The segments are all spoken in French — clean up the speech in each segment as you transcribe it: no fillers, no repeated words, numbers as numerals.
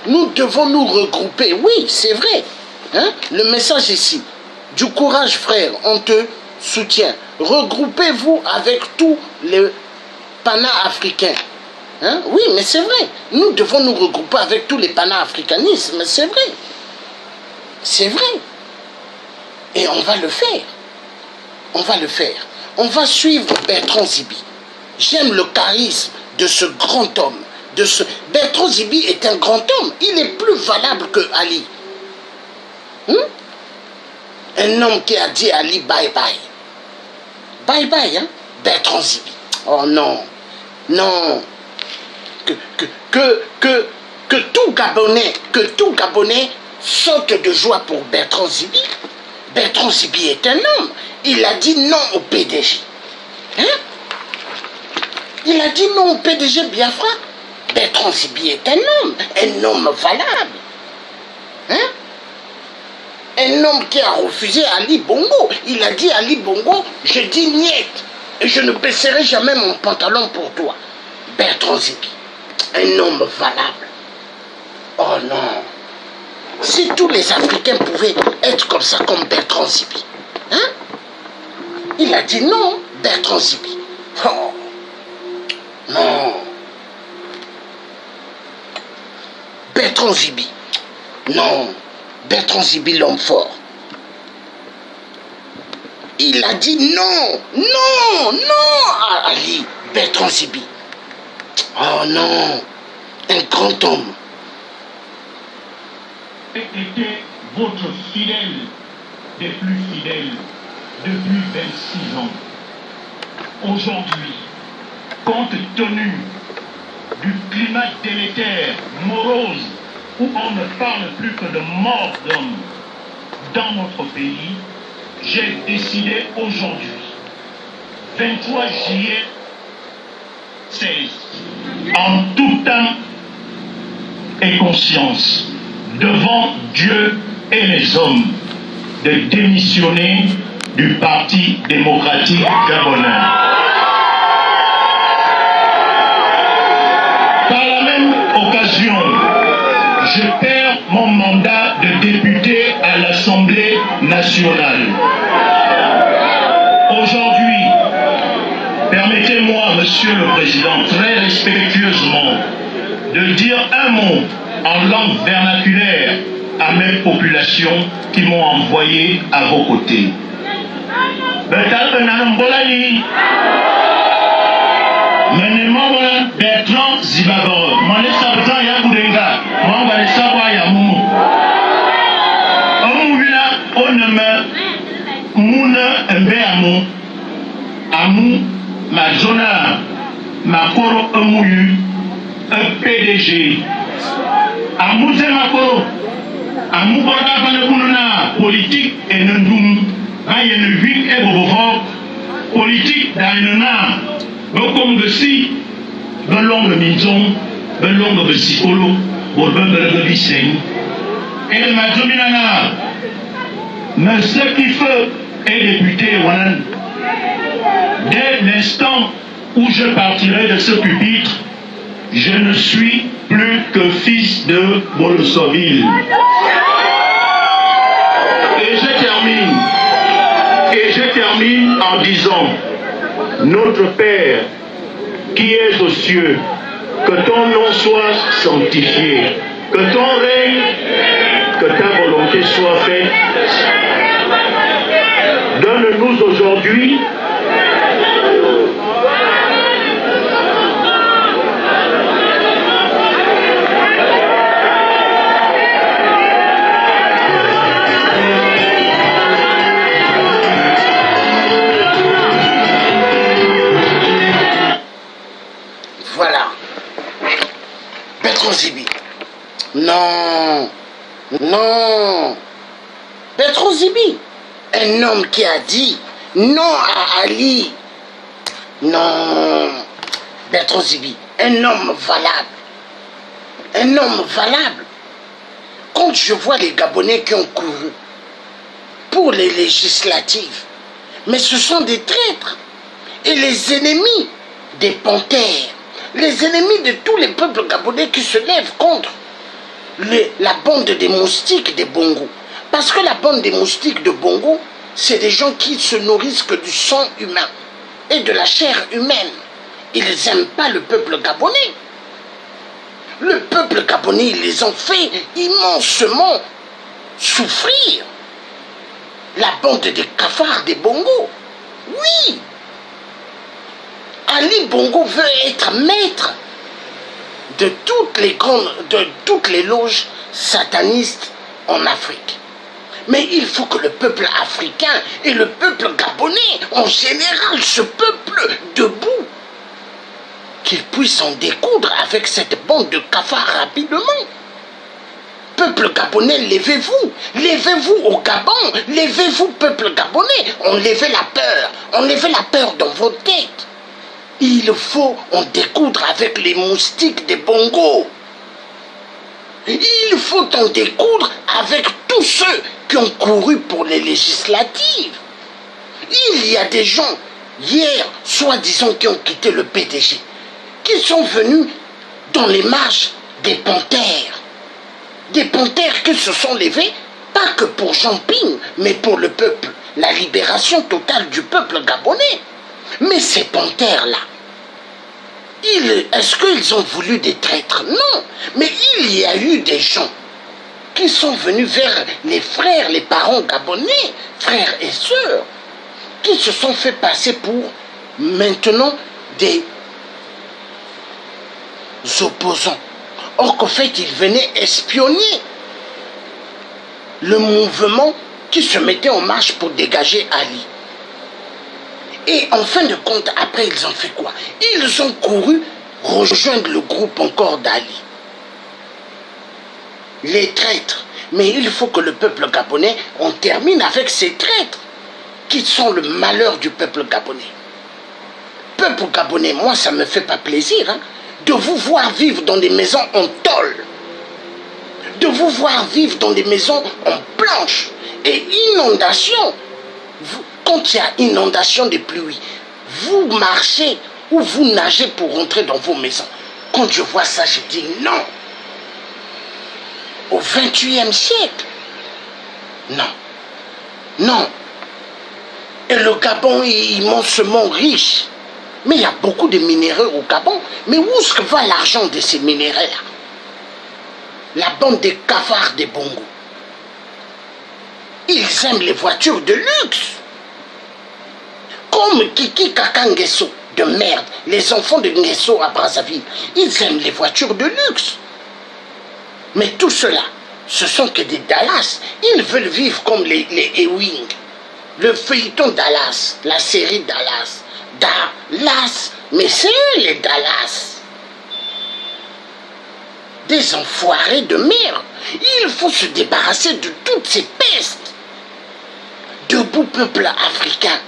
Nous devons nous regrouper. Oui, c'est vrai. Hein? Le message ici. Du courage, frère. On te soutient. Regroupez-vous avec tous les pana-africains. Hein? Oui, mais c'est vrai. Nous devons nous regrouper avec tous les pana-africanismes. C'est vrai. C'est vrai. Et on va le faire. On va le faire. On va suivre Bertrand Zibi. J'aime le charisme de ce grand homme. Bertrand Zibi est un grand homme. Il est plus valable que Ali. Un homme qui a dit à Ali bye bye. Bye bye, hein? Bertrand Zibi. Oh non. Non. Que tout Gabonais saute de joie pour Bertrand Zibi. Bertrand Zibi est un homme. Il a dit non au PDG. Hein? Il a dit non au PDG Biafra. Bertrand Zibi est un homme valable. Hein? Un homme qui a refusé Ali Bongo. Il a dit Ali Bongo, je dis niet. Et je ne baisserai jamais mon pantalon pour toi. Bertrand Zibi. Un homme valable. Oh non. Si tous les Africains pouvaient être comme ça, comme Bertrand Zibi. Hein? Il a dit non, Bertrand Zibi. Oh. Non. Bertrand Zibi. Non. Bertrand Zibi, l'homme fort. Il a dit non, non, non à Ali, Bertrand Zibi. Oh non, un grand homme. Était votre fidèle des plus fidèles depuis 26 ans. Aujourd'hui, compte tenu du climat délétère, morose, où on ne parle plus que de mort d'hommes dans notre pays, j'ai décidé aujourd'hui, 23 juillet 16, en tout temps et conscience, devant Dieu et les hommes, de démissionner du Parti démocratique gabonais. Par la même occasion, je perds mon mandat de député à l'Assemblée nationale. Aujourd'hui, permettez-moi, Monsieur le Président, très respectueusement, de dire un mot en langue vernaculaire à mes populations qui m'ont envoyé à vos côtés. Bertrand Zibaboro, Manesabta Yakudenga, Mamba Sawa Yamumu. Omuvila Oneme Muna Mbeamu, Amu Mazona, Makoro Omuyu, un PDG. Amu Zemakoro, Amu Borda Vanekununa, politique et Nendum, Ayenuvik et Bobo, politique d'Ainana, Bokom de Si. Belong de Minton, belong de Sikolo, belong de Bissing. Et de ma dominana, mais ce qui fait est député, dès l'instant où je partirai de ce pupitre, je ne suis plus que fils de Bolosoville. Et je termine en disant, notre Père, qui est aux cieux, que ton nom soit sanctifié, que ton règne, que ta volonté soit faite. Donne-nous aujourd'hui Zibi. Non, non. Bertrand Zibi, un homme qui a dit non à Ali. Non. Bertrand Zibi, un homme valable. Un homme valable. Quand je vois les Gabonais qui ont couru pour les législatives, mais ce sont des traîtres et les ennemis des panthères. Les ennemis de tous les peuples gabonais qui se lèvent contre. la bande des moustiques des Bongo. Parce que la bande des moustiques de Bongo, c'est des gens qui se nourrissent que du sang humain et de la chair humaine. Ils n'aiment pas le peuple gabonais. Le peuple gabonais, ils les ont fait immensement souffrir. La bande des cafards des Bongo. Oui. Ali Bongo veut être maître de toutes les loges satanistes en Afrique. Mais il faut que le peuple africain et le peuple gabonais, en général, ce peuple debout, qu'il puisse en découdre avec cette bande de cafards rapidement. Peuple gabonais, levez-vous. Levez-vous au Gabon. Levez-vous, peuple gabonais. Enlevez la peur dans vos têtes. Il faut en découdre avec les moustiques des Bongo. Il faut en découdre avec tous ceux qui ont couru pour les législatives. Il y a des gens, hier, soi-disant, qui ont quitté le PDG, qui sont venus dans les marches des panthères. Des panthères qui se sont levés, pas que pour Jean-Ping, mais pour le peuple, la libération totale du peuple gabonais. Mais ces panthères-là, est-ce qu'ils ont voulu des traîtres? Non, mais il y a eu des gens qui sont venus vers les frères, les parents gabonais, frères et sœurs, qui se sont fait passer pour maintenant des opposants. Or qu'en fait, ils venaient espionner le mouvement qui se mettait en marche pour dégager Ali. Et en fin de compte, après, ils ont fait quoi? Ils ont couru rejoindre le groupe encore d'Ali. Les traîtres. Mais il faut que le peuple gabonais, on termine avec ces traîtres qui sont le malheur du peuple gabonais. Peuple gabonais, moi, ça ne me fait pas plaisir de vous voir vivre dans des maisons en tôle, de vous voir vivre dans des maisons en planches et inondation. Quand il y a inondation de pluie, vous marchez ou vous nagez pour rentrer dans vos maisons. Quand je vois ça, je dis non. Au XXIe siècle, non, non. Et le Gabon est immensement riche. Mais il y a beaucoup de minéraux au Gabon. Mais où est-ce que va l'argent de ces minéraux-là? La bande des cafards des Bongo. Ils aiment les voitures de luxe. Comme Kiki Kaka Nguesso, de merde. Les enfants de Nguesso à Brazzaville. Ils aiment les voitures de luxe. Mais tout cela, ce sont que des Dallas. Ils veulent vivre comme les Ewing. Le feuilleton Dallas, la série Dallas. Dallas, mais c'est eux les Dallas. Des enfoirés de merde. Il faut se débarrasser de toutes ces pestes. Debout peuple africain.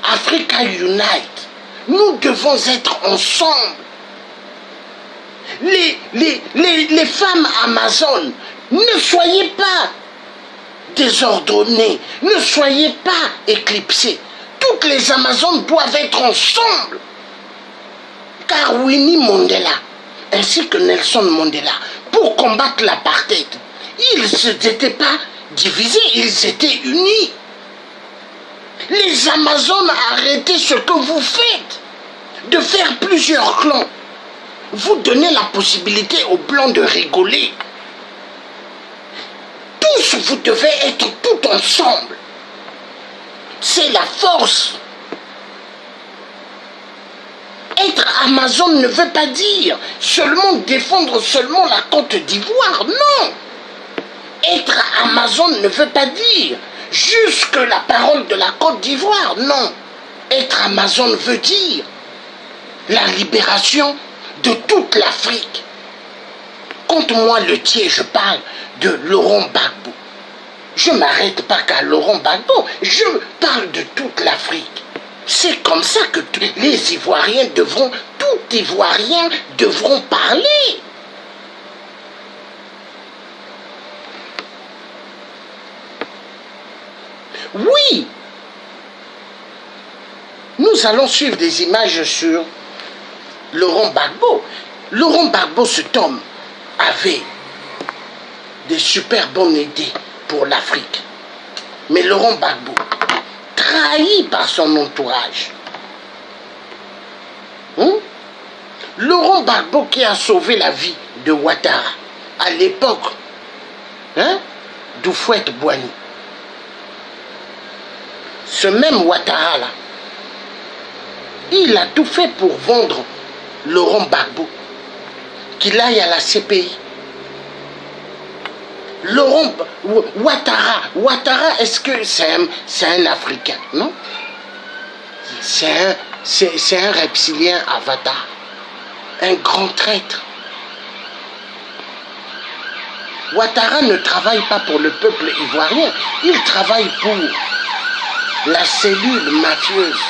Africa Unite. Nous devons être ensemble. Les femmes amazones, ne soyez pas désordonnées, ne soyez pas éclipsées. Toutes les Amazones doivent être ensemble. Car Winnie Mandela, ainsi que Nelson Mandela, pour combattre l'apartheid, ils n'étaient pas divisés, ils étaient unis. Les Amazones, arrêtez ce que vous faites, de faire plusieurs clans. Vous donnez la possibilité aux Blancs de rigoler. Tous, vous devez être tout ensemble. C'est la force. Être Amazone ne veut pas dire seulement défendre seulement la Côte d'Ivoire, non. Être Amazone ne veut pas dire jusque la parole de la Côte d'Ivoire, non. Être Amazone veut dire la libération de toute l'Afrique. Quand moi, le tiers, je parle de Laurent Gbagbo. Je ne m'arrête pas qu'à Laurent Gbagbo, je parle de toute l'Afrique. C'est comme ça que les Ivoiriens devront, tout Ivoirien devront parler. Oui, nous allons suivre des images sur Laurent Gbagbo. Laurent Gbagbo, cet homme, avait des super bonnes idées pour l'Afrique. Mais Laurent Gbagbo, trahi par son entourage. Laurent Gbagbo qui a sauvé la vie de Ouattara à l'époque d'Houphouët-Boigny. Ce même Ouattara là, il a tout fait pour vendre Laurent Gbagbo, qu'il aille à la CPI. Laurent Ouattara, est-ce que c'est un Africain? Non. C'est un reptilien avatar. Un grand traître. Ouattara ne travaille pas pour le peuple ivoirien. Il travaille pour la cellule mafieuse.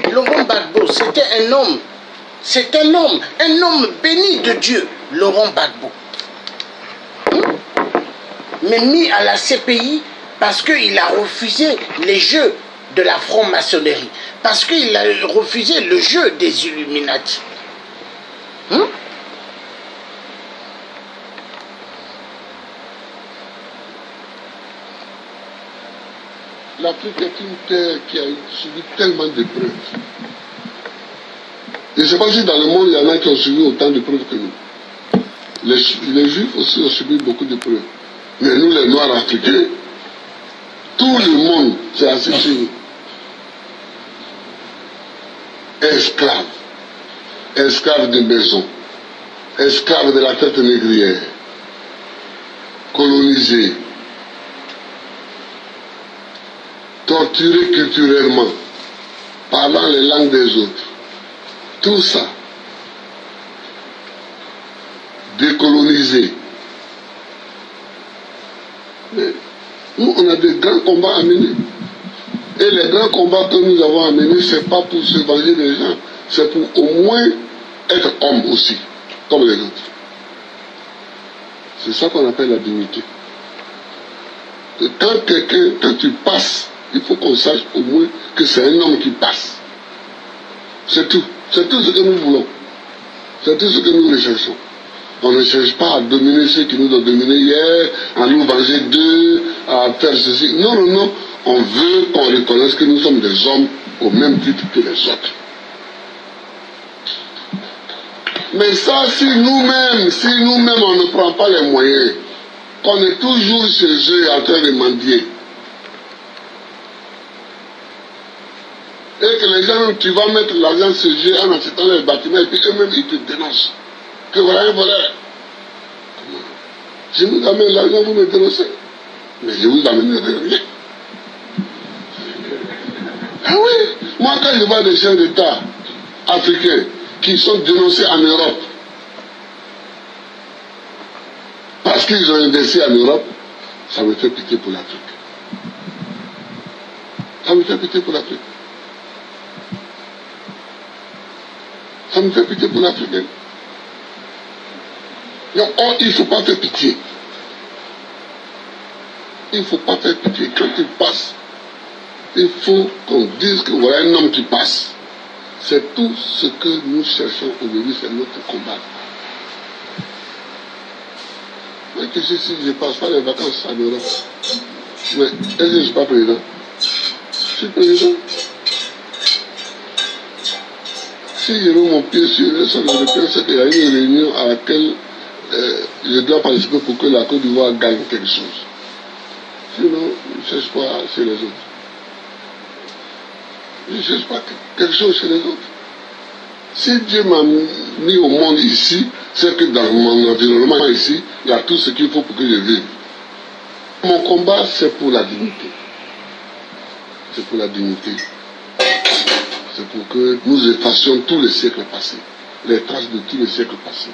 Laurent Gbagbo, c'était un homme béni de Dieu, Laurent Gbagbo. Mais mis à la CPI parce qu'il a refusé les jeux de la franc-maçonnerie, parce qu'il a refusé le jeu des Illuminati. L'Afrique est une terre qui a subi tellement d'épreuves. Je ne sais pas si dans le monde, il y en a qui ont subi autant d'épreuves que nous. Les Juifs aussi ont subi beaucoup d'épreuves. Mais nous, les Noirs africains, tout le monde s'est assis sur nous. Esclaves. Esclaves de maison. Esclaves de la traite négrière. Colonisés. Torturés culturellement, parlant les langues des autres, tout ça, décolonisé. Mais nous, on a des grands combats à mener. Et les grands combats que nous avons à mener, ce n'est pas pour se venger des gens, c'est pour au moins être homme aussi, comme les autres. C'est ça qu'on appelle la dignité. Et quand tu passes, il faut qu'on sache au moins que c'est un homme qui passe. C'est tout. C'est tout ce que nous voulons. C'est tout ce que nous recherchons. On ne cherche pas à dominer ceux qui nous ont dominés hier, à nous venger d'eux, à faire ceci. Non, non, non. On veut qu'on reconnaisse que nous sommes des hommes au même titre que les autres. Mais ça, si nous-mêmes on ne prend pas les moyens, qu'on est toujours chez eux en train de mendier, et que les gens, tu vas mettre l'argent chez eux en achetant les bâtiments, et puis eux-mêmes, ils te dénoncent. Que voilà un voleur. Je vous amène l'argent, vous me dénoncez. Mais je vous amènerai rien. Ah oui, moi quand je vois des chefs d'État africains qui sont dénoncés en Europe, parce qu'ils ont investi en Europe, ça me fait pitié pour l'Afrique. Ça me fait pitié pour l'Afrique. Ça me fait pitié pour l'Afrique. Il ne faut pas faire pitié. il ne faut pas faire pitié. Quand il passe, il faut qu'on dise que voilà un homme qui passe. C'est tout ce que nous cherchons aujourd'hui, c'est notre combat. Mais que si je ne passe pas les vacances à l'Europe, mais est-ce que je ne suis pas président? Je suis président. Si je mets mon pied sur le sol européen, c'est qu'il y a une réunion à laquelle je dois participer pour que la Côte d'Ivoire gagne quelque chose. Sinon, je ne cherche pas chez les autres. Je ne cherche pas quelque chose chez les autres. Si Dieu m'a mis au monde ici, c'est que dans mon environnement ici, il y a tout ce qu'il faut pour que je vive. Mon combat, c'est pour la dignité. C'est pour la dignité. C'est pour que nous effacions tous les siècles passés, les traces de tous les siècles passés,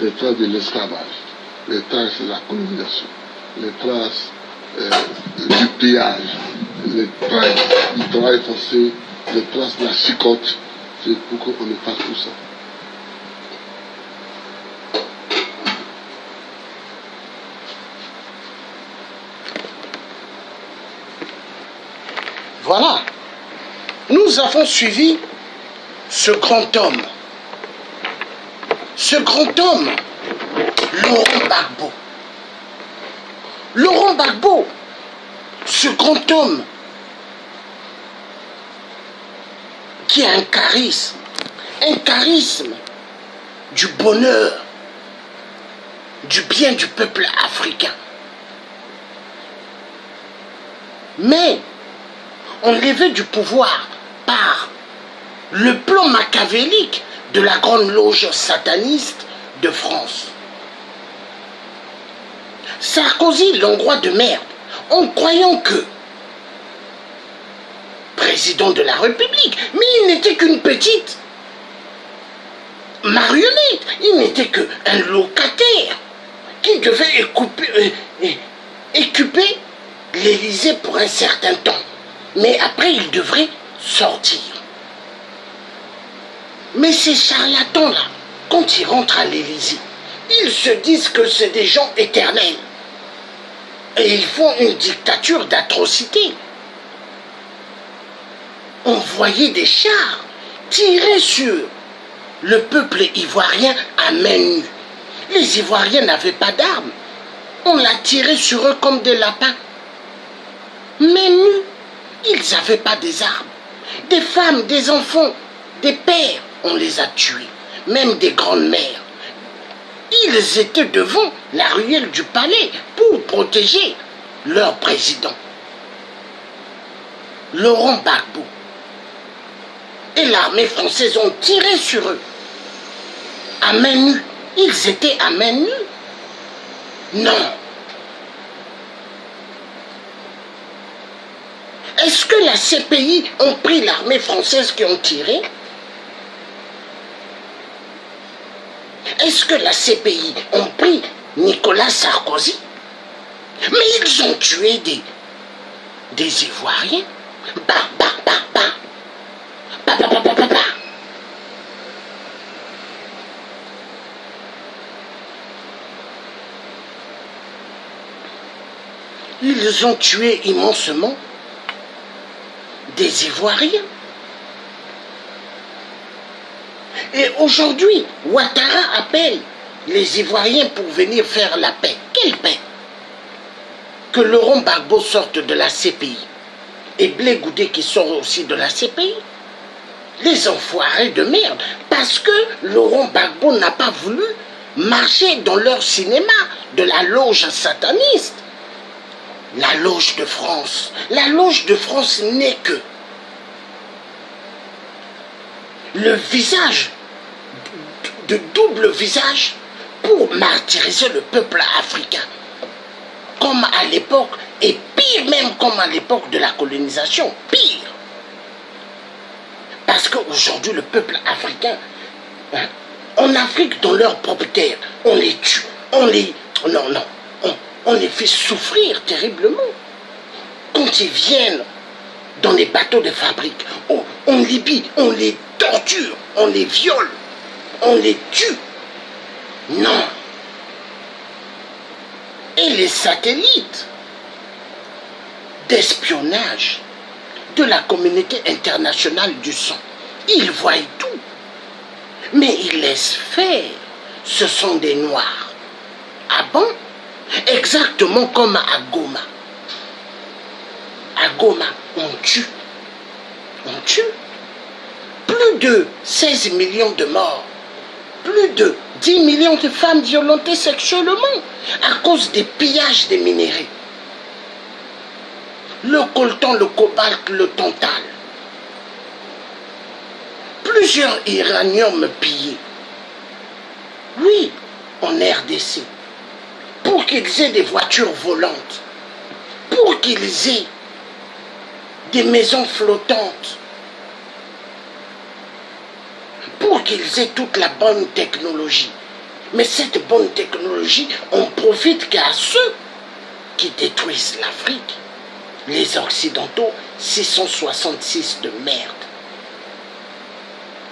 les traces de l'esclavage, les traces de la colonisation, les traces du pillage, les traces du travail forcé, les traces de la chicote. C'est pour qu'on efface tout ça. Voilà. Nous avons suivi ce grand homme. Ce grand homme, Laurent Gbagbo. Laurent Gbagbo, ce grand homme qui a un charisme du bonheur, du bien du peuple africain. Mais enlevé du pouvoir par le plan machiavélique de la grande loge sataniste de France. Sarkozy, l'Hongrois de merde, en croyant que président de la République, mais il n'était qu'une petite marionnette, il n'était qu'un locataire qui devait occuper l'Élysée pour un certain temps. Mais après, il devrait sortir. Mais ces charlatans-là, quand ils rentrent à l'Élysée, ils se disent que c'est des gens éternels. Et ils font une dictature d'atrocité. On voyait des chars tirer sur le peuple ivoirien à main nue. Les Ivoiriens n'avaient pas d'armes. On l'a tiré sur eux comme des lapins. Main nue. Ils n'avaient pas des armes. Des femmes, des enfants, des pères, on les a tués. Même des grandes mères. Ils étaient devant la ruelle du palais pour protéger leur président. Laurent Gbagbo et l'armée française ont tiré sur eux. À main nue. Ils étaient à main nue. Non. Est-ce que la CPI ont pris l'armée française qui ont tiré? Est-ce que la CPI ont pris Nicolas Sarkozy? Mais ils ont tué des Ivoiriens. Bah, bah, bah, bah. Bah, bah, bah, bah, bah, bah. Ils ont tué immensement des Ivoiriens. Et aujourd'hui, Ouattara appelle les Ivoiriens pour venir faire la paix. Quelle paix? Que Laurent Gbagbo sorte de la CPI et Blé Goudé qui sort aussi de la CPI. Les enfoirés de merde. Parce que Laurent Gbagbo n'a pas voulu marcher dans leur cinéma de la loge sataniste. La loge de France. La loge de France n'est que le visage, de double visage, pour martyriser le peuple africain. Comme à l'époque, et pire même comme à l'époque de la colonisation, pire. Parce qu'aujourd'hui, le peuple africain, en Afrique, dans leur propre terre, on les tue, on les fait souffrir terriblement. Quand ils viennent dans les bateaux de fabrique, on les pille, on les torture, on les viole, on les tue. Non. Et les satellites d'espionnage de la communauté internationale du sang. Ils voient tout. Mais ils laissent faire. Ce sont des Noirs. Ah bon? Exactement comme à Goma. À Goma, on tue. On tue. Plus de 16 millions de morts. Plus de 10 millions de femmes violentées sexuellement à cause des pillages des minéraux. Le coltan, le cobalt, le tantal. Plusieurs uraniums pillés. Oui, en RDC. Pour qu'ils aient des voitures volantes. Pour qu'ils aient des maisons flottantes. Pour qu'ils aient toute la bonne technologie. Mais cette bonne technologie, on profite qu'à ceux qui détruisent l'Afrique. Les Occidentaux, 666 de merde.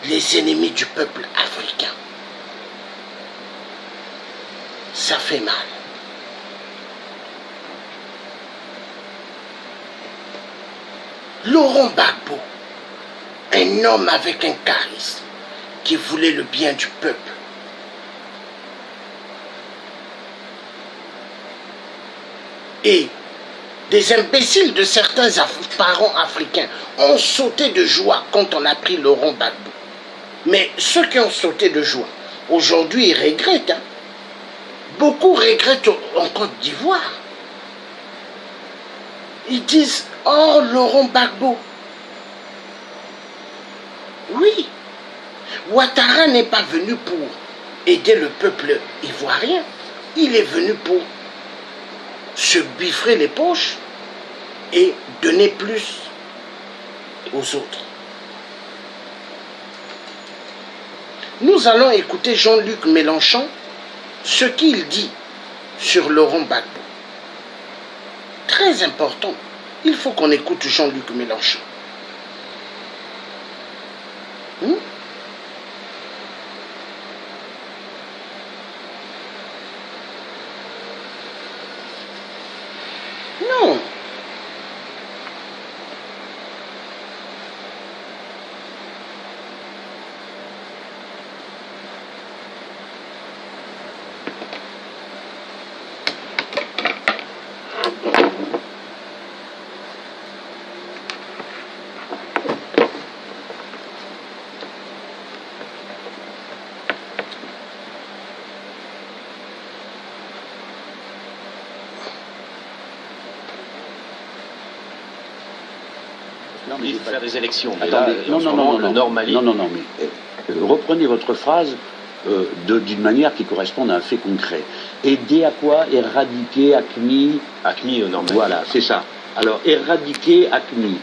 Les ennemis du peuple africain. Ça fait mal. Laurent Gbagbo, un homme avec un charisme, qui voulait le bien du peuple. Et des imbéciles de certains parents africains ont sauté de joie quand on a pris Laurent Gbagbo. Mais ceux qui ont sauté de joie, aujourd'hui ils regrettent. Hein. Beaucoup regrettent en Côte d'Ivoire. Ils disent, oh Laurent Gbagbo. Oui. Ouattara n'est pas venu pour aider le peuple ivoirien. Il est venu pour se biffrer les poches et donner plus aux autres. Nous allons écouter Jean-Luc Mélenchon, ce qu'il dit sur Laurent Gbagbo. Très important. Il faut qu'on écoute Jean-Luc Mélenchon. Non. Il faut faire des élections. Mais attendez, là, reprenez votre phrase d'une manière qui corresponde à un fait concret. Aider à quoi? Éradiquer AQMI. AQMI, Normandie. Voilà, c'est ça. Alors, éradiquer AQMI,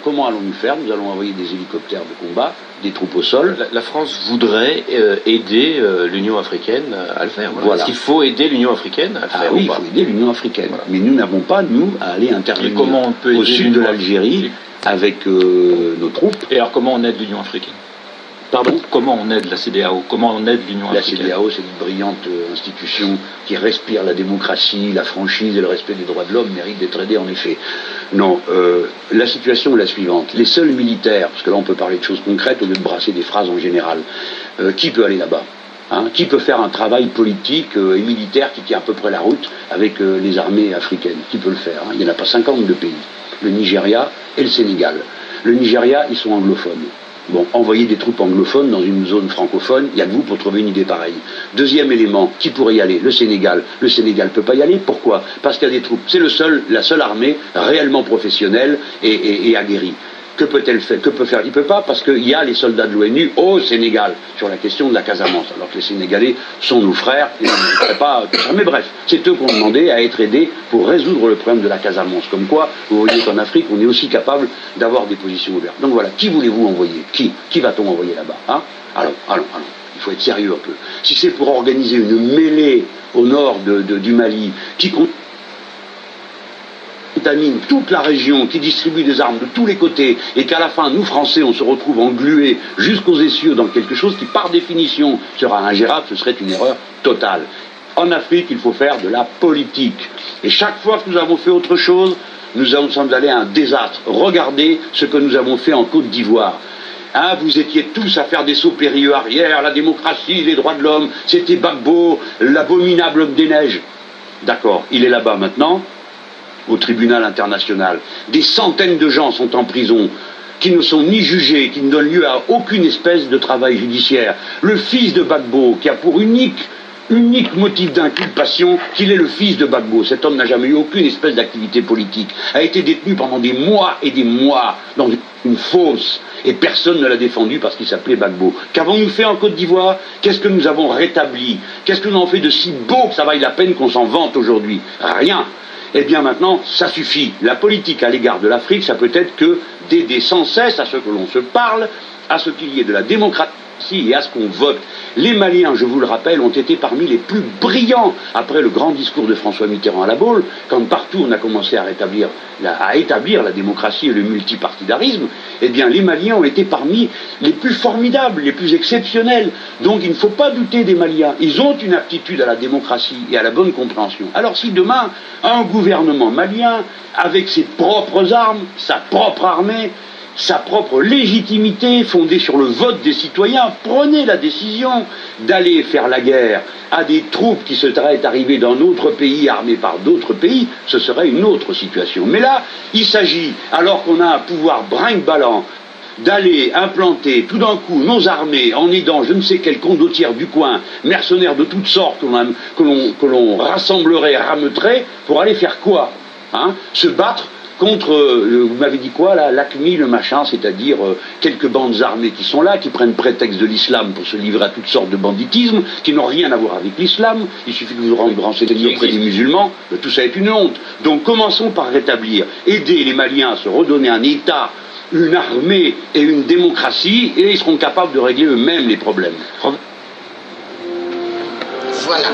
comment allons-nous faire? Nous allons envoyer des hélicoptères de combat, des troupes au sol. La France voudrait aider l'Union africaine à le faire. Voilà. Est-ce qu'il faut aider l'Union africaine à le faire? Oui, il faut aider l'Union africaine. Voilà. Mais nous n'avons pas, nous, à aller intervenir au sud de l'Algérie avec nos troupes. Et alors, comment on aide l'Union africaine? Pardon? Comment on aide la CEDEAO? Comment on aide l'Union africaine? La CEDEAO, c'est une brillante institution qui respire la démocratie, la franchise et le respect des droits de l'homme, mérite d'être aidée en effet. Non, la situation est la suivante. Les seuls militaires, parce que là on peut parler de choses concrètes au lieu de brasser des phrases en général, qui peut aller là-bas? Qui peut faire un travail politique et militaire qui tient à peu près la route avec les armées africaines? Qui peut le faire? Il n'y en a pas 52 pays. Le Nigeria et le Sénégal. Le Nigeria, ils sont anglophones. Bon, envoyer des troupes anglophones dans une zone francophone, il y a que vous pour trouver une idée pareille. Deuxième élément, qui pourrait y aller? Le Sénégal. Le Sénégal ne peut pas y aller. Pourquoi? Parce qu'il y a des troupes. C'est la seule armée réellement professionnelle et aguerrie. Que peut-elle faire? Que peut faire? Il ne peut pas parce qu'il y a les soldats de l'ONU au Sénégal sur la question de la Casamance. Alors que les Sénégalais sont nos frères, ils ne feraient pas tout ça. Mais bref, c'est eux qui ont demandé à être aidés pour résoudre le problème de la Casamance. Comme quoi, vous voyez qu'en Afrique, on est aussi capable d'avoir des positions ouvertes. Donc voilà, qui voulez-vous envoyer? Qui va-t-on envoyer là-bas? Allons. Il faut être sérieux un peu. Si c'est pour organiser une mêlée au nord du Mali, qui contamine toute la région, qui distribue des armes de tous les côtés, et qu'à la fin, nous Français, on se retrouve englués jusqu'aux essieux dans quelque chose qui, par définition, sera ingérable, ce serait une erreur totale. En Afrique, il faut faire de la politique. Et chaque fois que nous avons fait autre chose, nous sommes allés à un désastre. Regardez ce que nous avons fait en Côte d'Ivoire. Hein, vous étiez tous à faire des sauts périlleux arrière, la démocratie, les droits de l'homme, c'était Gbagbo, l'abominable homme des neiges. D'accord, il est là-bas maintenant, au tribunal international. Des centaines de gens sont en prison, qui ne sont ni jugés, qui ne donnent lieu à aucune espèce de travail judiciaire. Le fils de Gbagbo, qui a pour unique motif d'inculpation qu'il est le fils de Gbagbo. Cet homme n'a jamais eu aucune espèce d'activité politique, a été détenu pendant des mois et des mois dans une fosse, et personne ne l'a défendu parce qu'il s'appelait Gbagbo. Qu'avons-nous fait en Côte d'Ivoire? Qu'est-ce que nous avons rétabli? Qu'est-ce que nous avons fait de si beau que ça vaille la peine qu'on s'en vante aujourd'hui? Rien. Eh bien maintenant, ça suffit. La politique à l'égard de l'Afrique, ça peut être que d'aider sans cesse à ce que l'on se parle, à ce qu'il y ait de la démocratie et à ce qu'on vote. Les Maliens, je vous le rappelle, ont été parmi les plus brillants après le grand discours de François Mitterrand à la Baule, quand partout on a commencé à établir la démocratie et le multipartidarisme. Eh bien, les Maliens ont été parmi les plus formidables, les plus exceptionnels. Donc il ne faut pas douter des Maliens. Ils ont une aptitude à la démocratie et à la bonne compréhension. Alors si demain, un gouvernement malien, avec ses propres armes, sa propre armée, sa propre légitimité fondée sur le vote des citoyens, prenait la décision d'aller faire la guerre à des troupes qui seraient arrivées d'un autre pays armées par d'autres pays, ce serait une autre situation. Mais là, il s'agit, alors qu'on a un pouvoir brinque-ballant, d'aller implanter tout d'un coup nos armées en aidant je ne sais quel condottière du coin, mercenaires de toutes sortes que l'on rassemblerait, rameuterait, pour aller faire quoi, hein? Se battre contre, vous m'avez dit quoi là, l'AQMI, le machin, c'est-à-dire quelques bandes armées qui sont là, qui prennent prétexte de l'islam pour se livrer à toutes sortes de banditisme, qui n'ont rien à voir avec l'islam, il suffit de vous rendre renseigner auprès des musulmans, tout ça est une honte. Donc commençons par rétablir, aider les Maliens à se redonner un État, une armée et une démocratie, et ils seront capables de régler eux-mêmes les problèmes. Voilà.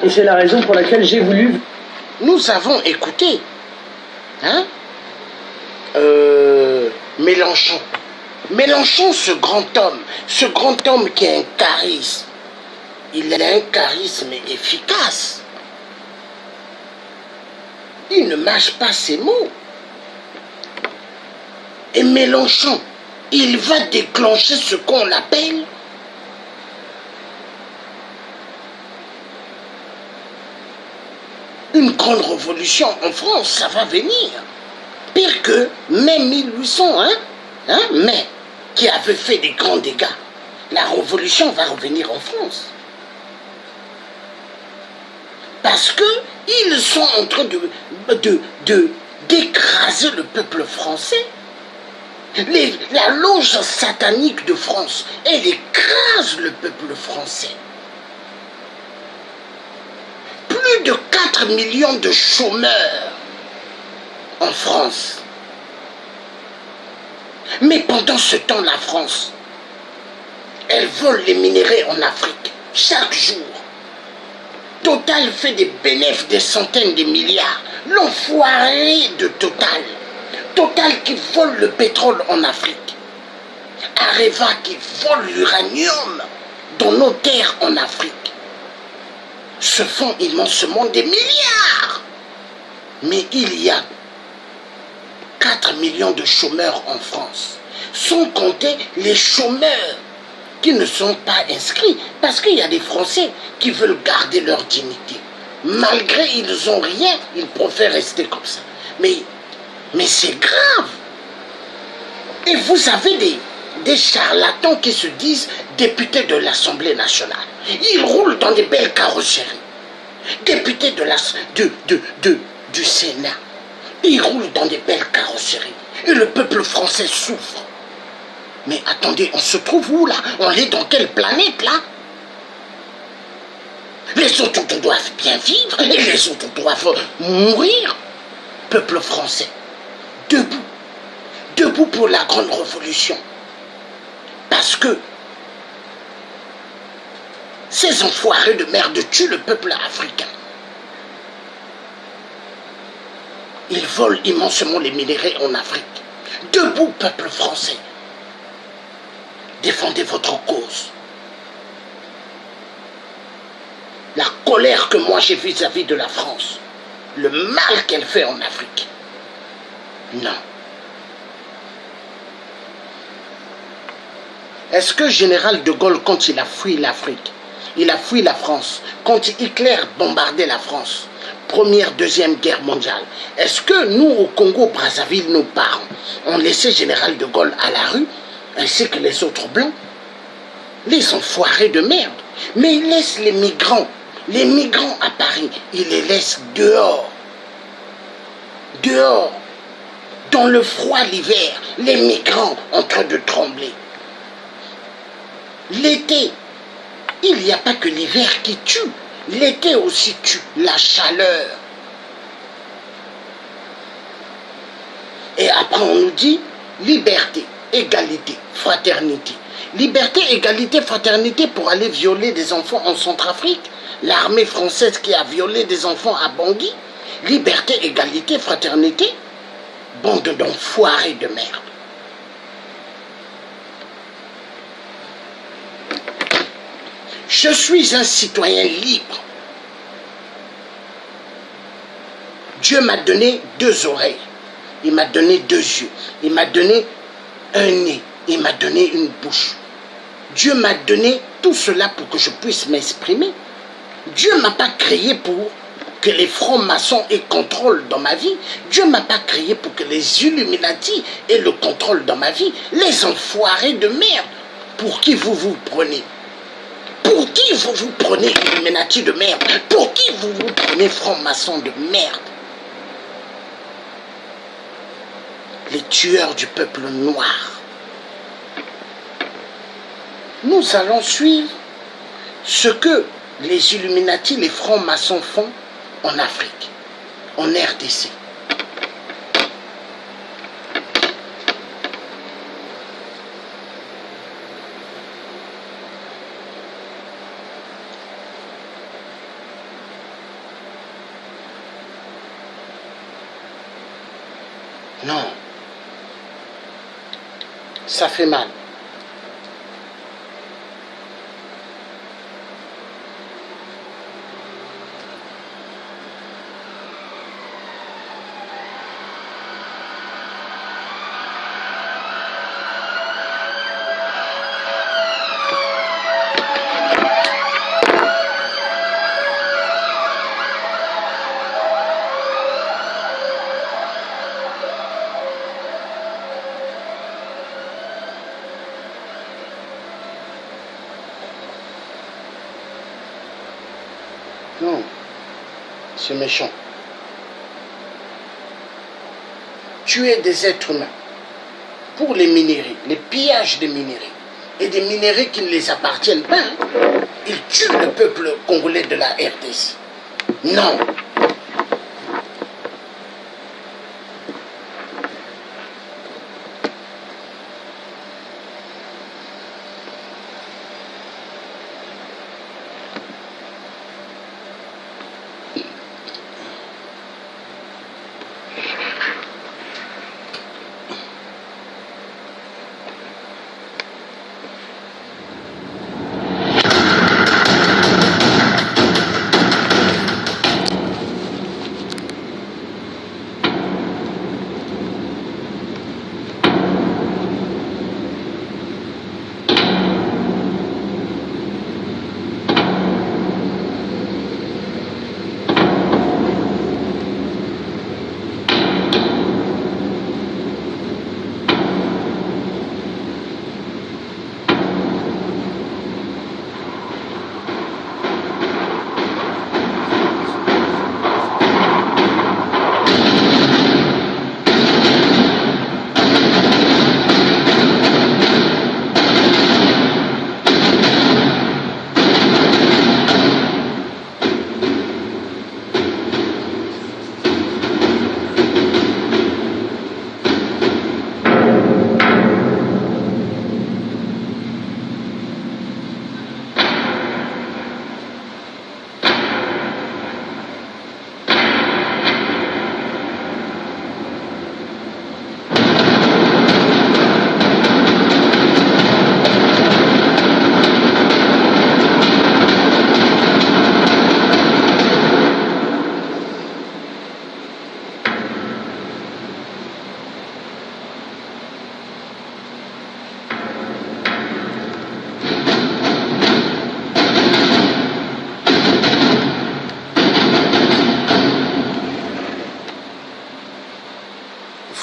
Et c'est la raison pour laquelle j'ai voulu... Nous avons écouté, hein, Mélenchon. Mélenchon, ce grand homme qui a un charisme, il a un charisme efficace. Il ne mâche pas ses mots. Et Mélenchon, il va déclencher ce qu'on appelle une grande révolution en France, ça va venir. Pire que mai 1800, mai, qui avait fait des grands dégâts. La révolution va revenir en France. Parce que ils sont en train d'écraser le peuple français. La loge satanique de France, elle écrase le peuple français. Plus de 4 millions de chômeurs en France. Mais pendant ce temps, la France, elle vole les minéraux en Afrique chaque jour. Total fait des bénéfices des centaines de milliards. L'enfoiré de Total. Total qui vole le pétrole en Afrique. Areva qui vole l'uranium dans nos terres en Afrique. Se font immensement des milliards. Mais il y a 4 millions de chômeurs en France, sans compter les chômeurs qui ne sont pas inscrits, parce qu'il y a des Français qui veulent garder leur dignité. Malgré ils n'ont rien, ils préfèrent rester comme ça. Mais c'est grave. Et vous avez des charlatans qui se disent députés de l'Assemblée nationale. Ils roulent dans des belles carrosseries. Députés du Sénat. Ils roulent dans des belles carrosseries. Et le peuple français souffre. Mais attendez, on se trouve où là? On est dans quelle planète là? Les autres doivent bien vivre et les autres doivent mourir. Peuple français, debout. Debout pour la grande révolution. Parce que ces enfoirés de merde tuent le peuple africain. Ils volent immensement les minéraux en Afrique. Debout, peuple français. Défendez votre cause. La colère que moi j'ai vis-à-vis de la France, le mal qu'elle fait en Afrique. Non. Est-ce que Général de Gaulle, quand il a fui l'Afrique, il a fui la France, quand Hitler bombardait la France, Première, Deuxième Guerre mondiale, est-ce que nous, au Congo-Brazzaville, nos parents, ont laissé Général de Gaulle à la rue, ainsi que les autres blancs? Les enfoirés de merde. Mais ils laissent les migrants à Paris, ils les laissent dehors. Dehors. Dans le froid l'hiver, les migrants en train de trembler. L'été, il n'y a pas que l'hiver qui tue. L'été aussi tue, la chaleur. Et après on nous dit liberté, égalité, fraternité. Liberté, égalité, fraternité pour aller violer des enfants en Centrafrique. L'armée française qui a violé des enfants à Bangui. Liberté, égalité, fraternité. Bande d'enfoirés de merde. Je suis un citoyen libre. Dieu m'a donné 2 oreilles. Il m'a donné 2 yeux. Il m'a donné un nez. Il m'a donné une bouche. Dieu m'a donné tout cela pour que je puisse m'exprimer. Dieu ne m'a pas créé pour que les francs-maçons aient contrôle dans ma vie. Dieu ne m'a pas créé pour que les Illuminati aient le contrôle dans ma vie. Les enfoirés de merde. Pour qui vous vous prenez? Pour qui vous vous prenez Illuminati de merde? Pour qui vous vous prenez francs-maçons de merde? Les tueurs du peuple noir. Nous allons suivre ce que les Illuminati, les francs-maçons font en Afrique, en RDC. Non, ça fait mal. Non, c'est méchant. Tuer des êtres humains pour les minerais, les pillages des minerais, et des minerais qui ne les appartiennent pas. Ils tuent le peuple congolais de la RDC. Non.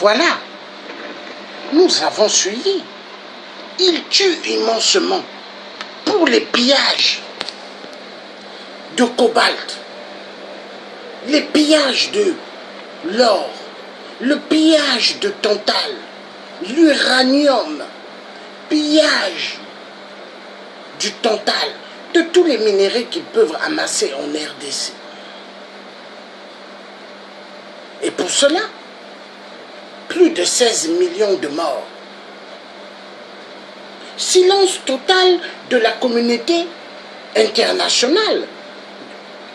Voilà. Nous avons suivi. Ils tuent immensement pour les pillages de cobalt, les pillages de l'or, le pillage de tantal, l'uranium, pillage du tantal, de tous les minéraux qu'ils peuvent amasser en RDC. Et pour cela, plus de 16 millions de morts. Silence total de la communauté internationale,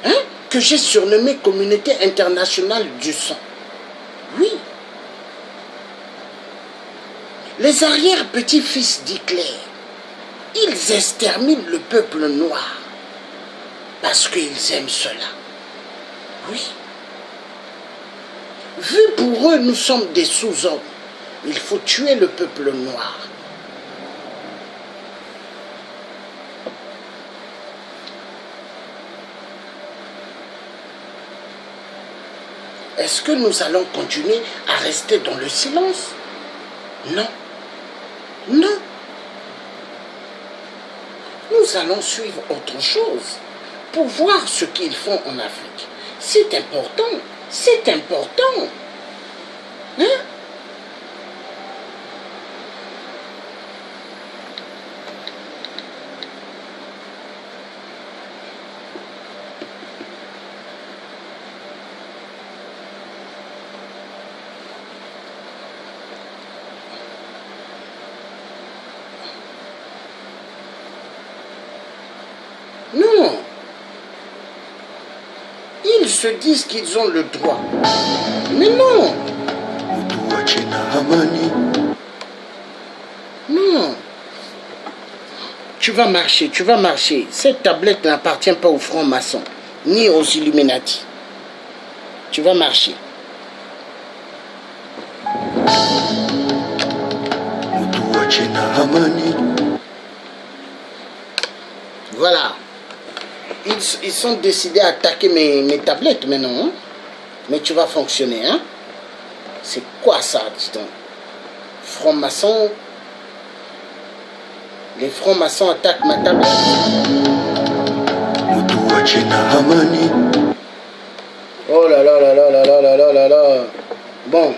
hein, que j'ai surnommée communauté internationale du sang. Oui. Les arrière-petits-fils d'Hitler, ils exterminent le peuple noir parce qu'ils aiment cela. Oui. Vu pour eux, nous sommes des sous-hommes. Il faut tuer le peuple noir. Est-ce que nous allons continuer à rester dans le silence? Non. Non. Nous allons suivre autre chose pour voir ce qu'ils font en Afrique. C'est important. C'est important. Hein? Non. Ils se disent qu'ils ont le droit. Mais non. Non. Tu vas marcher, tu vas marcher. Cette tablette n'appartient pas aux francs-maçons, ni aux Illuminati. Tu vas marcher. Voilà. Ils sont décidés à attaquer mes tablettes maintenant. Hein? Mais tu vas fonctionner. Hein? C'est quoi ça, dis donc? Francs-maçons. Les francs-maçons attaquent ma tablette. Oh là là là là là là là là là là. Bon.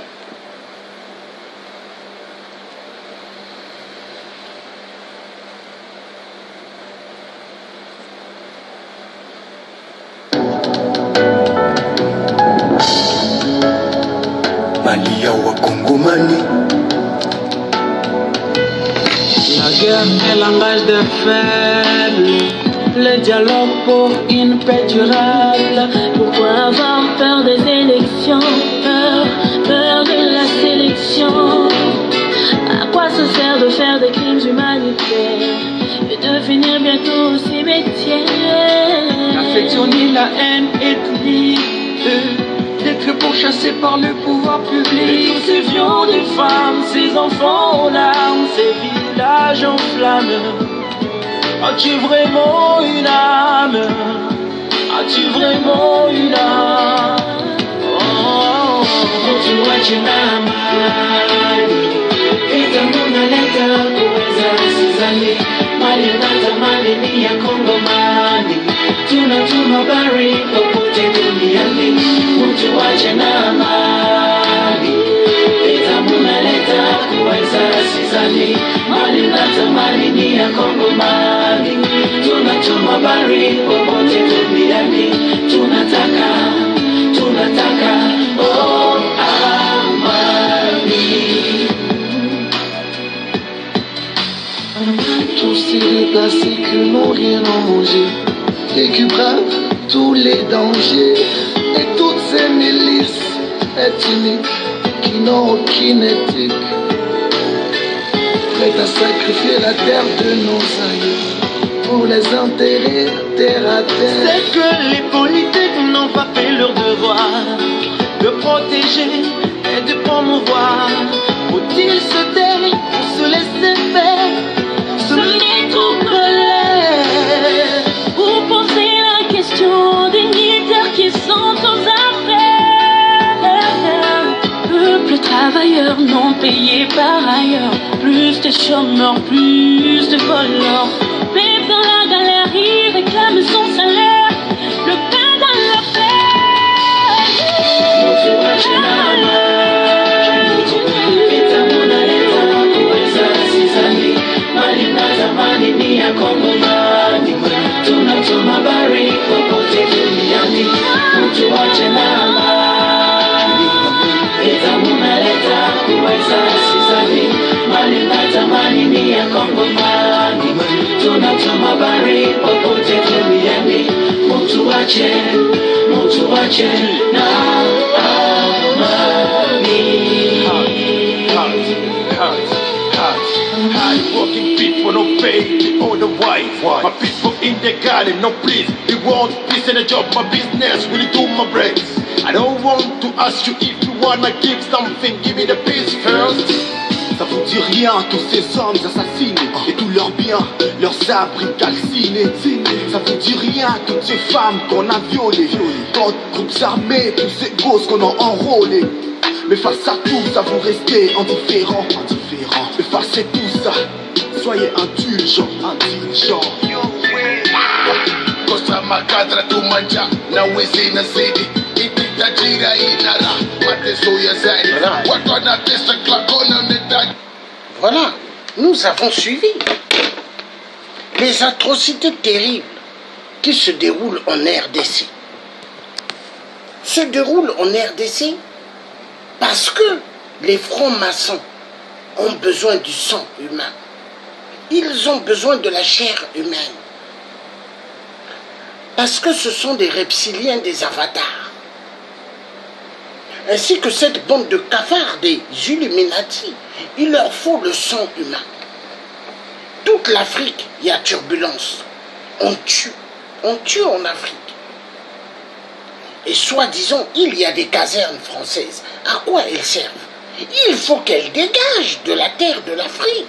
La guerre est langage de faibles, le dialogue pour une paix durable. Pourquoi avoir peur des élections, peur de la sélection? À quoi ça sert de faire des crimes humanitaires et de finir bientôt au cimetière? L'affection ni la haine ethnique, d'être pourchassés par le pouvoir public. Tous ces vions de femmes, ces enfants aux larmes, ces villages en flammes. As-tu vraiment une âme? As-tu vraiment une âme? Mtu wachinama Ita munaleta kuweza sizani Mali unatamani ni ya Kongomani Tunatuma habari popote duniani Mtu wachinama Ita munaleta kuweza sizani Mali unatamani ni ya Kongomani Tunatuma habari popote duniani Tunataka oh amani. Tous ces déplacés que n'ont rien à manger et qui bravent tous les dangers et toutes ces milices ethniques qui n'ont aucune éthique, prêtes à sacrifier la terre de nos aïeux pour les enterrer terre à terre. C'est que les politiques n'ont pas fait leur devoir de protéger et de promouvoir. Faut-il se taire ou se laisser faire, se mettre en colère pour poser la question des militaires qui sont aux affaires? Peuple travailleur travailleurs non payés par ailleurs, plus de chômeurs, plus de voleurs. Même dans la galère, ils réclament son salaire, le pain dans leur Hard-working people no pay the other wife. My people in the garden, no please. We want peace and a job, my business, really do my breaks. I don't want to ask you if you wanna give something, give me the peace first. Ça vous dit rien, tous ces hommes assassinés et tous leurs biens, leurs abris calcinés. Ça vous dit rien, toutes ces femmes qu'on a violées, d'autres groupes armés, tous ces gosses qu'on a enrôlés. Mais face à tout ça, vous restez indifférents. Mais face à tout ça, soyez indulgents. Costa Macadra tu manja na wezi na zidi ititajira inara mateso ya zaidi watu wanatesa klakona netaji. Voilà, nous avons suivi les atrocités terribles qui se déroulent en RDC. Se déroulent en RDC parce que les francs-maçons ont besoin du sang humain. Ils ont besoin de la chair humaine. Parce que ce sont des reptiliens, des avatars. Ainsi que cette bande de cafards des Illuminati, il leur faut le sang humain. Toute l'Afrique, il y a turbulence. On tue en Afrique. Et soi-disant, il y a des casernes françaises. À quoi elles servent? Il faut qu'elles dégagent de la terre de l'Afrique.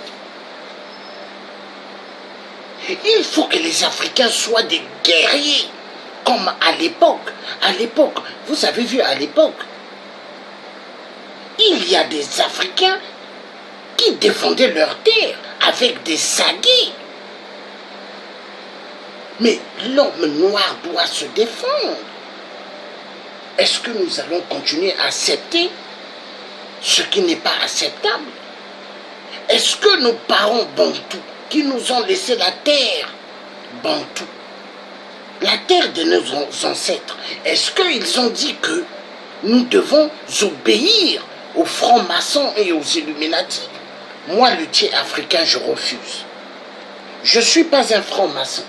Il faut que les Africains soient des guerriers, comme à l'époque. À l'époque, vous avez vu à l'époque, il y a des Africains qui défendaient leur terre avec des saguets. Mais l'homme noir doit se défendre. Est-ce que nous allons continuer à accepter ce qui n'est pas acceptable? Est-ce que nos parents bantous qui nous ont laissé la terre bantou, la terre de nos ancêtres, est-ce qu'ils ont dit que nous devons obéir aux francs-maçons et aux Illuminati? Moi, le tiers africain, je refuse. Je ne suis pas un franc-maçon.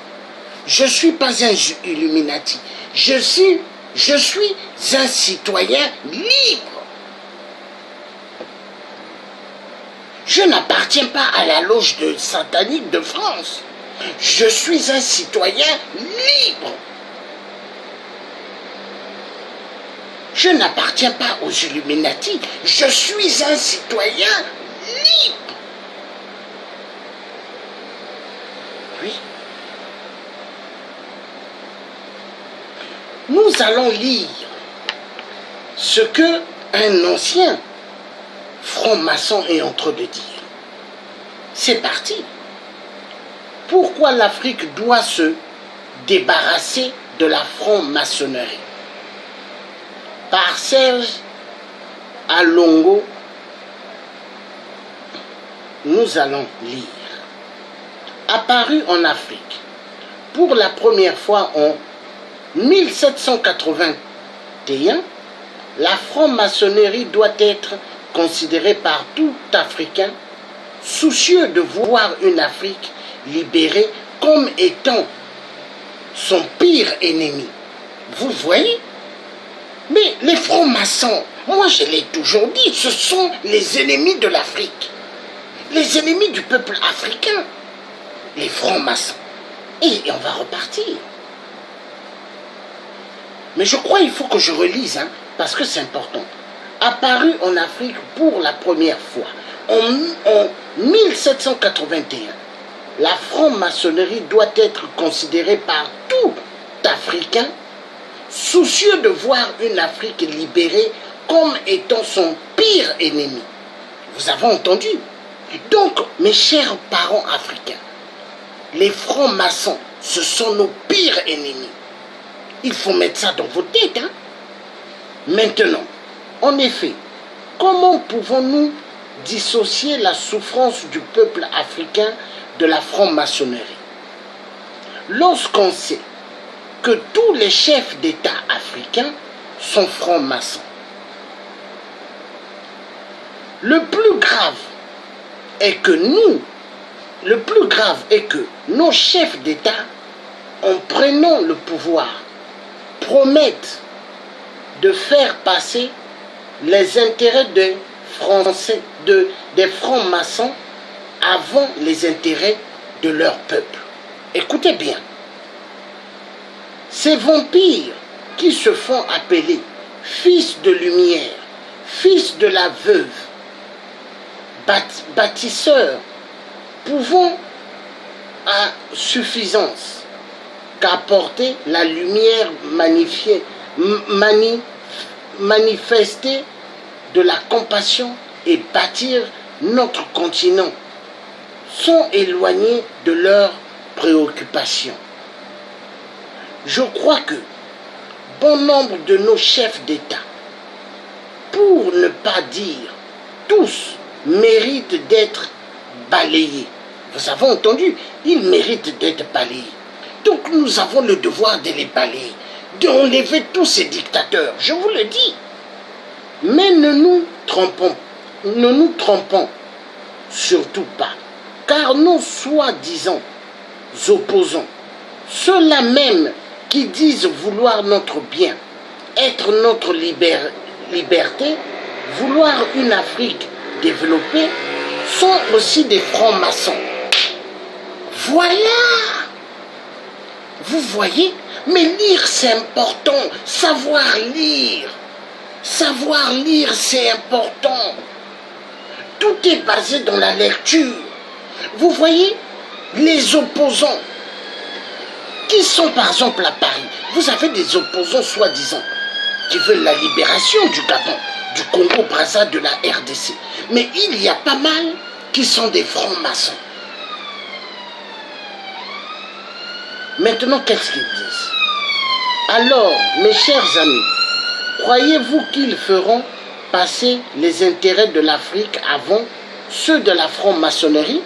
Je ne suis pas un Illuminati. Je suis un citoyen libre. Je n'appartiens pas à la loge satanique de France. Je suis un citoyen libre. Je n'appartiens pas aux Illuminati. Je suis un citoyen libre. Oui. Nous allons lire ce que un ancien franc-maçon est en train de dire. C'est parti. Pourquoi l'Afrique doit se débarrasser de la franc-maçonnerie? Par Serge Alongo, nous allons lire. Apparu en Afrique pour la première fois en 1781, la franc-maçonnerie doit être considérée par tout Africain soucieux de voir une Afrique libérée comme étant son pire ennemi. Vous voyez? Mais les francs-maçons, moi je l'ai toujours dit, ce sont les ennemis de l'Afrique. Les ennemis du peuple africain. Les francs-maçons. Et on va repartir. Mais je crois qu'il faut que je relise, parce que c'est important. Apparu en Afrique pour la première fois, en 1781, la franc-maçonnerie doit être considérée par tout Africain soucieux de voir une Afrique libérée comme étant son pire ennemi. Vous avez entendu? Donc, mes chers parents africains, les francs-maçons, ce sont nos pires ennemis. Il faut mettre ça dans vos têtes. Hein? Maintenant, en effet, comment pouvons-nous dissocier la souffrance du peuple africain de la franc-maçonnerie? Lorsqu'on sait que tous les chefs d'État africains sont francs-maçons. Le plus grave est que nos chefs d'État, en prenant le pouvoir, promettent de faire passer les intérêts des francs-maçons avant les intérêts de leur peuple. Écoutez bien, ces vampires qui se font appeler fils de lumière, fils de la veuve, bâtisseurs, pouvant à suffisance qu'apporter la lumière manifestée de la compassion et bâtir notre continent, sont éloignés de leurs préoccupations. Je crois que bon nombre de nos chefs d'État, pour ne pas dire tous, méritent d'être balayés. Vous avez entendu? Ils méritent d'être balayés. Donc nous avons le devoir de les balayer, d'enlever tous ces dictateurs, je vous le dis. Mais ne nous trompons surtout pas, car nos soi-disant opposants, ceux-là même qui disent vouloir notre bien, être notre liberté, vouloir une Afrique développée, sont aussi des francs-maçons. Voilà! Vous voyez? Mais lire, c'est important. Savoir lire, c'est important. Tout est basé dans la lecture. Vous voyez? Les opposants qui sont par exemple à Paris. Vous avez des opposants soi-disant qui veulent la libération du Gabon, du Congo-Brazza, de la RDC. Mais il y a pas mal qui sont des francs-maçons. Maintenant, qu'est-ce qu'ils disent? Alors, mes chers amis, croyez-vous qu'ils feront passer les intérêts de l'Afrique avant ceux de la franc-maçonnerie?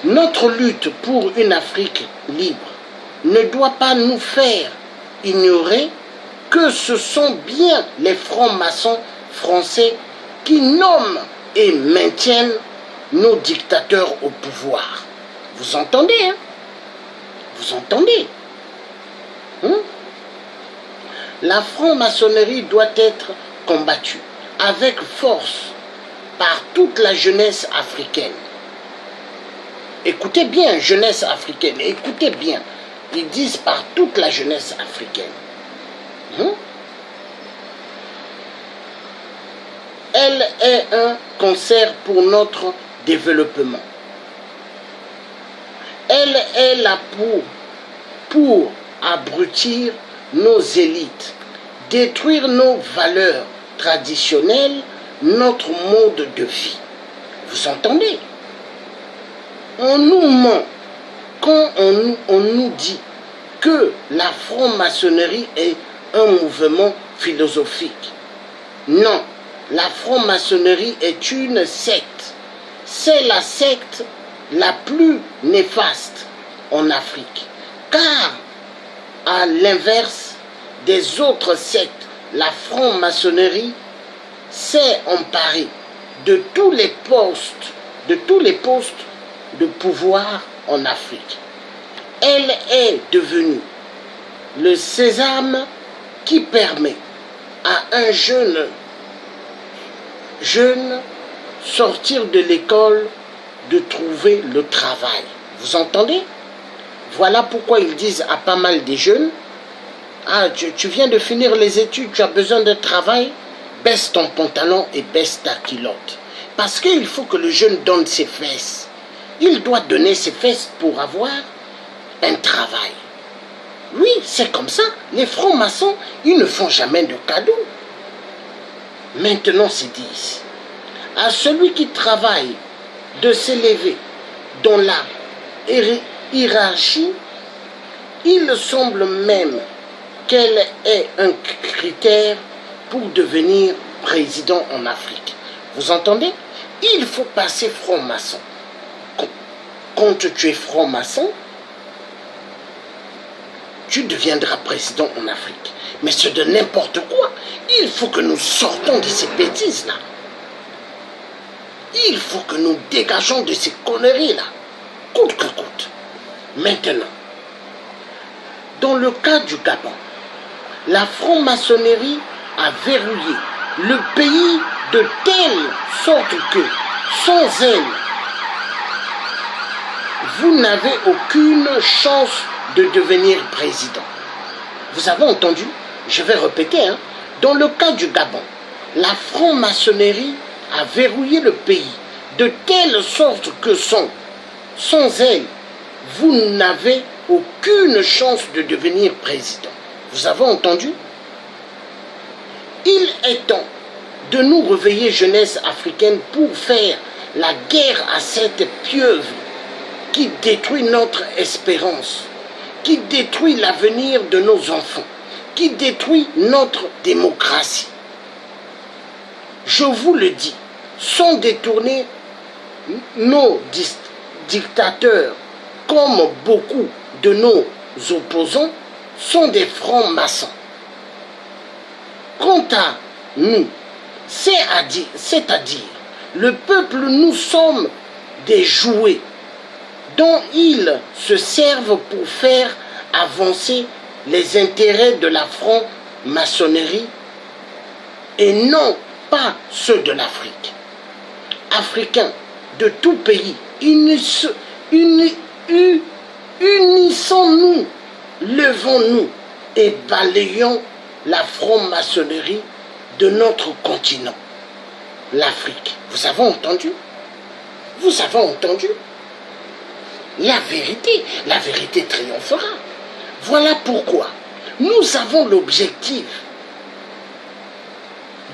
Notre lutte pour une Afrique libre ne doit pas nous faire ignorer que ce sont bien les francs-maçons français qui nomment et maintiennent nos dictateurs au pouvoir. Vous entendez, hein? Vous entendez, hein? La franc-maçonnerie doit être combattue avec force par toute la jeunesse africaine. Écoutez bien, jeunesse africaine, écoutez bien. Ils disent par toute la jeunesse africaine. Hein? Elle est un concert pour notre développement. Elle est là pour abrutir nos élites, détruire nos valeurs traditionnelles, notre mode de vie. Vous entendez? On nous ment quand on nous dit que la franc-maçonnerie est un mouvement philosophique. Non, la franc-maçonnerie est une secte. C'est la secte la plus néfaste en Afrique. Car, à l'inverse des autres sectes, la franc-maçonnerie s'est emparée de tous les postes de pouvoir en Afrique. Elle est devenue le sésame qui permet à un jeune sortir de l'école de trouver le travail. Vous entendez? Voilà pourquoi ils disent à pas mal des jeunes: ah, tu viens de finir les études, tu as besoin de travail, baisse ton pantalon et baisse ta culotte. Parce qu'il faut que le jeune donne ses fesses. Il doit donner ses fesses pour avoir un travail. Oui, c'est comme ça. Les francs-maçons, ils ne font jamais de cadeaux. Maintenant, c'est dit ici. à celui qui travaille de s'élever dans la hiérarchie, il semble même qu'elle est un critère pour devenir président en Afrique. Vous entendez? Il faut passer franc-maçon. Quand tu es franc-maçon, tu deviendras président en Afrique. Mais c'est de n'importe quoi. Il faut que nous sortons de ces bêtises-là. Il faut que nous dégageons de ces conneries-là, coûte que coûte. Maintenant, dans le cas du Gabon, la franc-maçonnerie a verrouillé le pays de telle sorte que, sans elle, vous n'avez aucune chance de devenir président. Vous avez entendu? Je vais répéter, hein. Dans le cas du Gabon, la franc-maçonnerie a verrouillé le pays de telle sorte que sans elle, vous n'avez aucune chance de devenir président. Vous avez entendu? Il est temps de nous réveiller, jeunesse africaine, pour faire la guerre à cette pieuvre qui détruit notre espérance, qui détruit l'avenir de nos enfants, qui détruit notre démocratie. Je vous le dis, sans détourner nos dictateurs, comme beaucoup de nos opposants, sont des francs-maçons. Quant à nous, c'est-à-dire, le peuple, nous sommes des jouets dont ils se servent pour faire avancer les intérêts de la franc-maçonnerie et non pas ceux de l'Afrique. Africains de tout pays, unissons-nous, levons-nous et balayons la franc-maçonnerie de notre continent, l'Afrique. Vous avez entendu? Vous avez entendu? La vérité triomphera. Voilà pourquoi nous avons l'objectif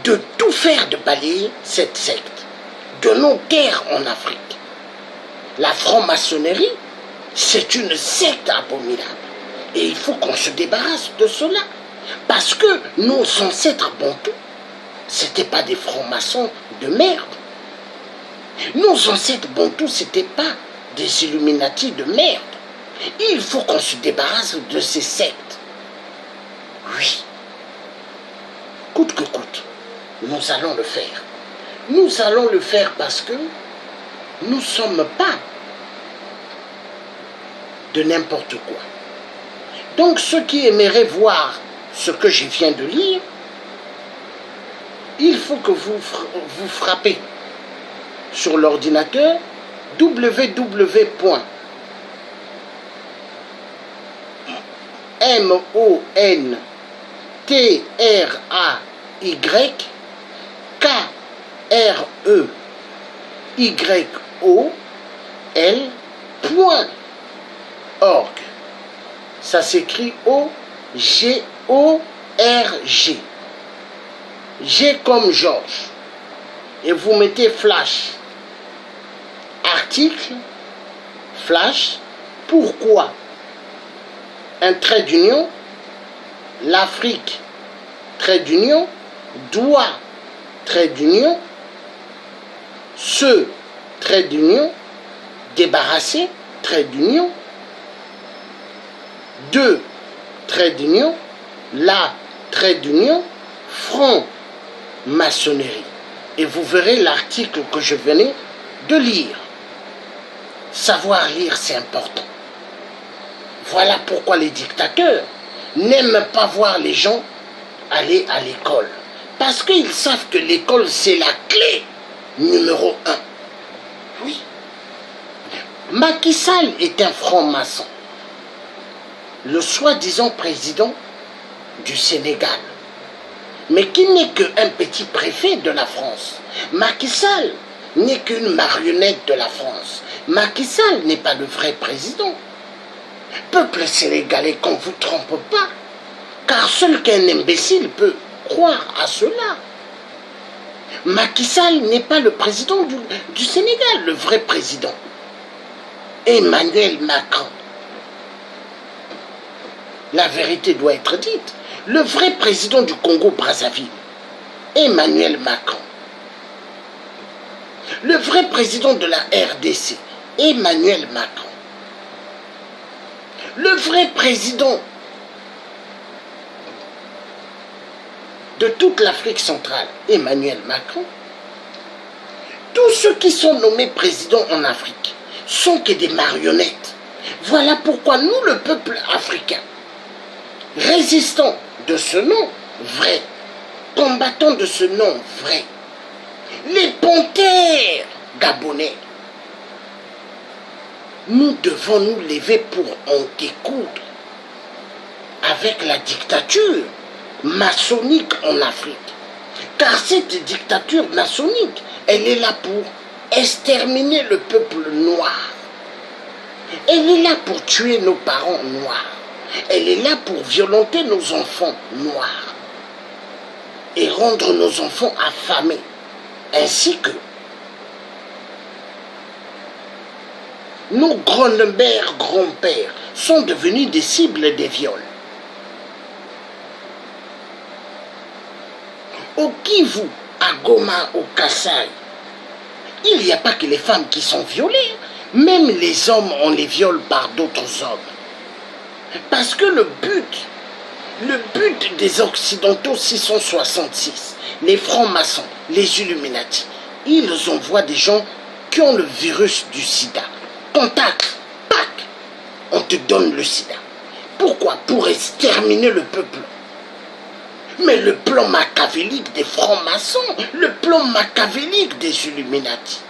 de tout faire de balayer cette secte de nos terres en Afrique. La franc-maçonnerie, c'est une secte abominable. Et il faut qu'on se débarrasse de cela. Parce que nos ancêtres bantous, ce n'étaient pas des francs-maçons de merde. Nos ancêtres bantous, ce n'étaient pas des Illuminati de merde. Il faut qu'on se débarrasse de ces sectes. Oui. Coûte que coûte, nous allons le faire. Nous allons le faire parce que nous ne sommes pas de n'importe quoi. Donc ceux qui aimeraient voir ce que je viens de lire, il faut que vous frappez sur l'ordinateur www.montryol.org. Ça s'écrit O-G-O-R-G. G comme Georges. Et vous mettez flash. Article, flash, pourquoi un trait d'union, l'Afrique, trait d'union, doit, trait d'union, ce, trait d'union, débarrasser, trait d'union, de, trait d'union, la, trait d'union, franc-maçonnerie. Et vous verrez l'article que je venais de lire. Savoir lire, c'est important. Voilà pourquoi les dictateurs n'aiment pas voir les gens aller à l'école. Parce qu'ils savent que l'école, c'est la clé numéro 1. Oui. Macky Sall est un franc-maçon. Le soi-disant président du Sénégal. Mais qui n'est qu'un petit préfet de la France. Macky Sall n'est qu'une marionnette de la France. Macky Sall n'est pas le vrai président. Peuple sénégalais, qu'on ne vous trompe pas, car seul qu'un imbécile peut croire à cela. Macky Sall n'est pas le président du Sénégal, le vrai président. Emmanuel Macron. La vérité doit être dite. Le vrai président du Congo-Brazzaville, Emmanuel Macron. Le vrai président de la RDC, Emmanuel Macron. Le vrai président de toute l'Afrique centrale, Emmanuel Macron. Tous ceux qui sont nommés présidents en Afrique sont que des marionnettes. Voilà pourquoi nous, le peuple africain, résistants de ce nom vrai, combattants de ce nom vrai, les panthères gabonais, nous devons nous lever pour en découdre avec la dictature maçonnique en Afrique. Car cette dictature maçonnique, elle est là pour exterminer le peuple noir. Elle est là pour tuer nos parents noirs. Elle est là pour violenter nos enfants noirs et rendre nos enfants affamés, ainsi que nos grands-mères, grands-pères sont devenus des cibles des viols. Au Kivu, à Goma, au Kasaï, il n'y a pas que les femmes qui sont violées, même les hommes, on les viole par d'autres hommes. Parce que le but des Occidentaux 666, les francs-maçons, les Illuminati, ils envoient des gens qui ont le virus du sida. Contact, pac, on te donne le sida. Pourquoi? Pour exterminer le peuple. Mais le plan machiavélique des francs-maçons, le plan machiavélique des Illuminati.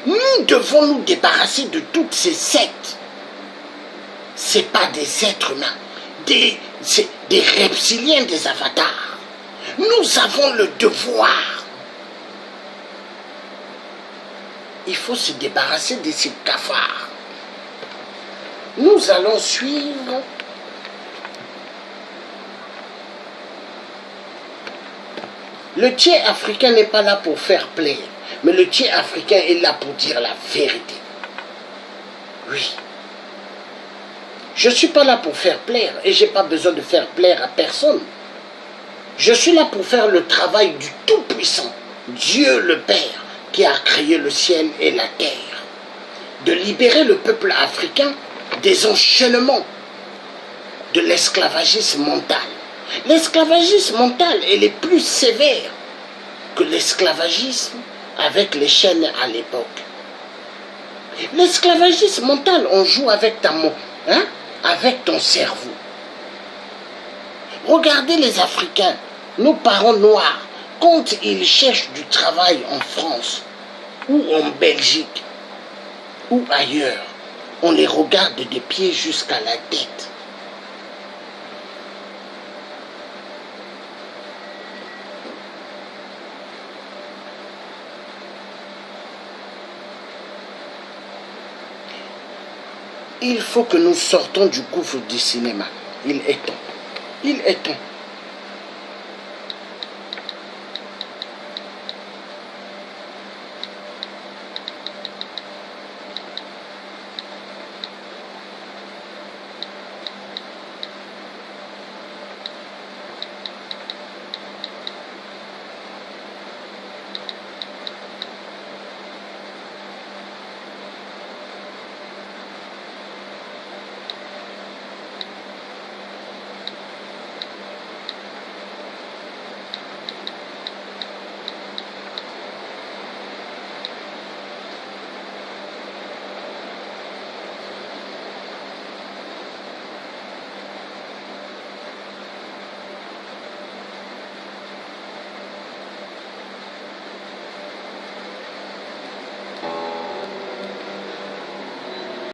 Nous devons nous débarrasser de toutes ces sectes. Ce n'est pas des êtres humains, c'est des reptiliens, des avatars. Nous avons le devoir. Il faut se débarrasser de ces cafards. Nous allons suivre le tiers africain n'est pas là pour faire plaisir, mais le tiers africain est là pour dire la vérité. Oui. Je ne suis pas là pour faire plaire et je n'ai pas besoin de faire plaire à personne. Je suis là pour faire le travail du Tout-Puissant, Dieu le Père, qui a créé le ciel et la terre. De libérer le peuple africain des enchaînements de l'esclavagisme mental. L'esclavagisme mental est plus sévère que l'esclavagisme avec les chaînes à l'époque. L'esclavagisme mental, on joue avec ta mot, hein? Avec ton cerveau. Regardez les Africains, nos parents noirs, quand ils cherchent du travail en France ou en Belgique ou ailleurs, on les regarde des pieds jusqu'à la tête. Il faut que nous sortons du gouffre du cinéma. Il est temps. Il est temps.